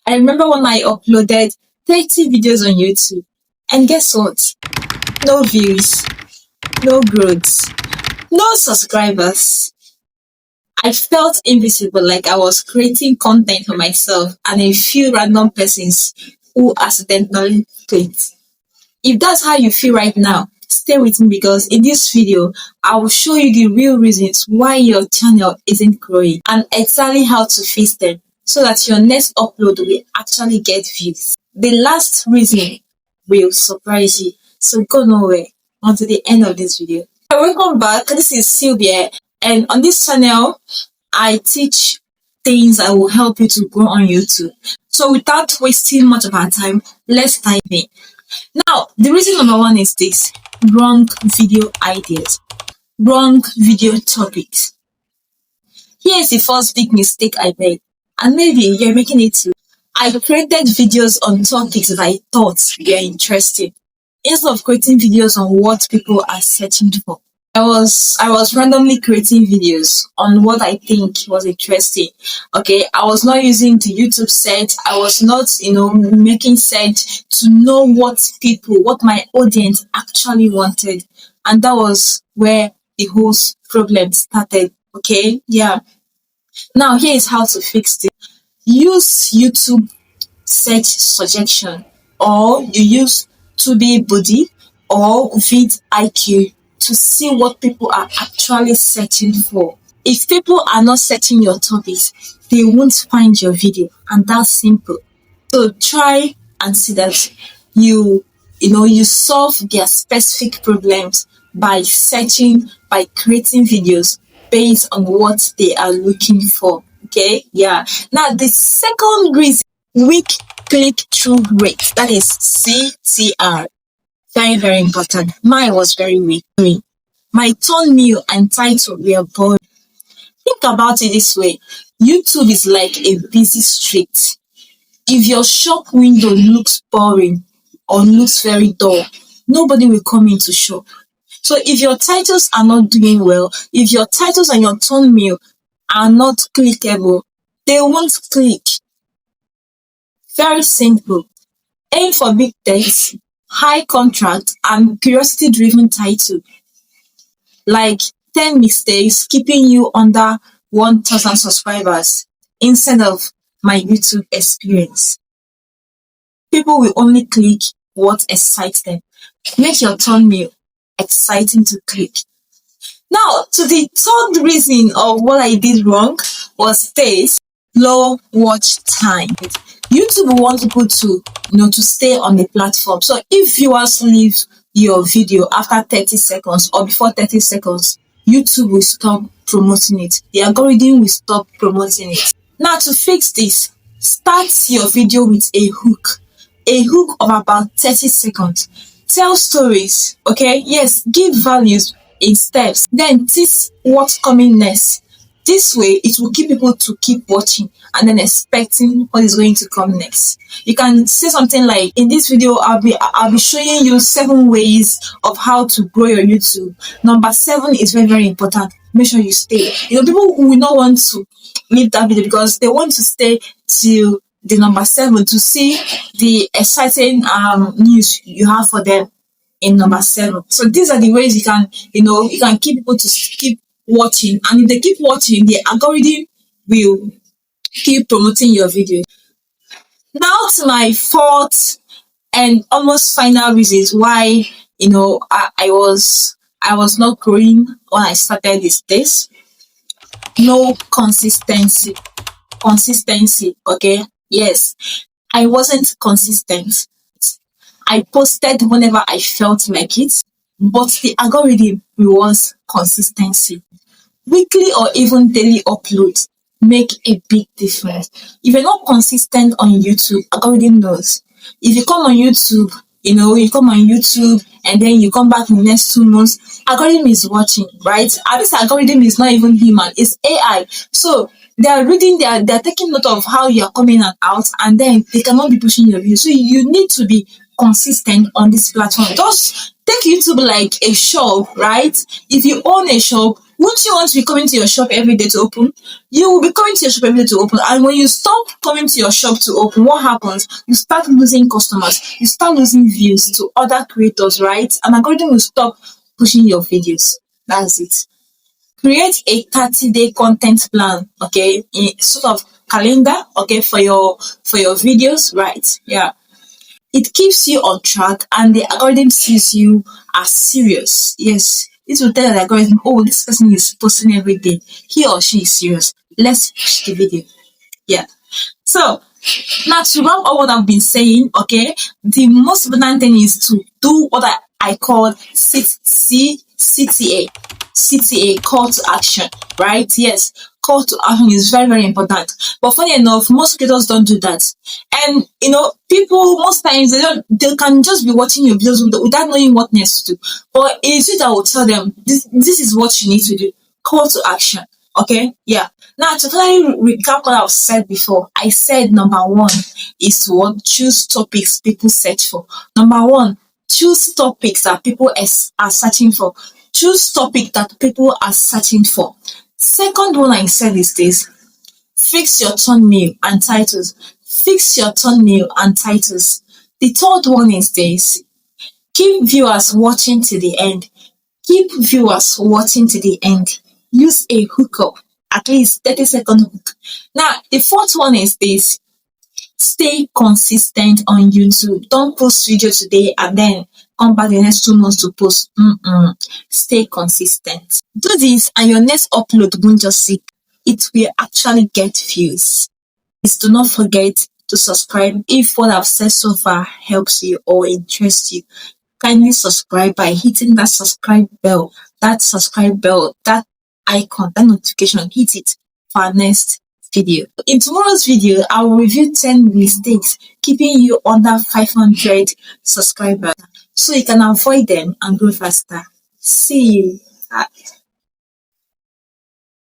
I remember when I uploaded 30 videos on YouTube, and guess what? No views, no growth, no subscribers. I felt invisible, like I was creating content for myself and a few random persons who accidentally clicked. If that's how you feel right now, stay with me because in this video, I will show you the real reasons why your channel isn't growing and exactly how to fix them so that your next upload will actually get views. The last reason will surprise you, so go nowhere until the end of this video. Welcome back, this is Sylvia, and on this channel, I teach things that will help you to grow on YouTube. So without wasting much of our time, let's dive in. Now, the reason number one is this: wrong video ideas, wrong video topics. Here's the first big mistake I made, and maybe you're making it too. I created videos on topics that I thought were interesting, instead of creating videos on what people are searching for. I was randomly creating videos on what I think was interesting. Okay, I was not using the YouTube search. I was not, making search to know what my audience actually wanted. And that was where the whole problem started. Okay, yeah. Now here is how to fix it. Use YouTube search suggestion, or you use TubeBuddy or vidIQ to see what people are actually searching for. If people are not searching your topics, they won't find your video, and that's simple. So try and see that you solve their specific problems by searching, by creating videos based on what they are looking for. Okay, yeah. Now the second reason, weak click-through rate, that is CTR. Very, very important. Mine was very weak. My thumbnail and title were boring. Think about it this way. YouTube is like a busy street. If your shop window looks boring or looks very dull, nobody will come in to shop. So if your titles are not doing well, if your titles and your thumbnail are not clickable, they won't click. Very simple. Aim for big text, high contract, and curiosity-driven title. Like 10 mistakes keeping you under 1,000 subscribers instead of my YouTube experience. People will only click what excites them. Make your thumbnail exciting to click. Now, to the third reason of what I did wrong was this: low watch time. YouTube wants people to stay on the platform. So if viewers leave your video after 30 seconds or before 30 seconds, YouTube will stop promoting it. The algorithm will stop promoting it. Now, to fix this, start your video with a hook of about 30 seconds. Tell stories, okay? Yes, give values in steps. Then tease what's coming next. This way, it will keep people to keep watching and then expecting what is going to come next. You can say something like, in this video, I'll be showing you 7 ways of how to grow your YouTube. Number 7 is very, very important. Make sure you stay. People who will not want to leave that video because they want to stay till the number 7 to see the exciting news you have for them in number 7. So these are the ways you can keep people to keep watching, and if they keep watching, the algorithm will keep promoting your video. Now to my fourth and almost final reasons why I was not growing when I started this. No consistency. Okay, yes, I wasn't consistent. I posted whenever I felt like it, but the algorithm rewards consistency. Weekly or even daily uploads make a big difference. If you're not consistent on YouTube, algorithm knows. If you come on YouTube, and then you come back in the next 2 months, algorithm is watching, right? And this algorithm is not even human, it's AI. So they are reading, they're taking note of how you're coming out, and then they cannot be pushing your views. So you need to be consistent on this platform. Just take YouTube like a shop, right? If you own a shop, Won't you want to be coming to your shop every day to open? You will be coming to your shop every day to open. And when you stop coming to your shop to open, what happens? You start losing customers. You start losing views to other creators, right? And algorithm will stop pushing your videos. That's it. Create a 30-day content plan, okay? In sort of calendar, okay, for your videos, right? Yeah. It keeps you on track and the algorithm sees you as serious. Yes, it will tell the algorithm, oh, this person is posting every day. He or she is serious. Let's push the video. Yeah. So now to wrap up what I've been saying, okay, the most important thing is to do what I call CTA. CTA, call to action, right? Yes, call to action is very, very important. But funny enough, most creators don't do that. And people most times they can just be watching your videos without knowing what next to do. But it's you that will tell them this is what you need to do. Call to action. Okay, yeah. Now to finally recap what I've said before, I said number one is to choose topics people search for. Number one, choose topics that people are searching for. Choose topic that people are searching for. Second one I said is this: fix your thumbnail and titles. Fix your thumbnail and titles. The third one is this: keep viewers watching to the end. Keep viewers watching to the end. Use a hookup, at least 30-second hook. Now, the fourth one is this: stay consistent on YouTube. Don't post video today and then come back the next 2 months to post. Stay consistent. Do this and your next upload won't just sit. It will actually get views. Please do not forget to subscribe if what I've said so far helps you or interests you. Kindly subscribe by hitting that subscribe bell, that icon, that notification. Hit it for our next video. In tomorrow's video, I will review 10 mistakes keeping you under 500 subscribers so you can avoid them and grow faster. See you.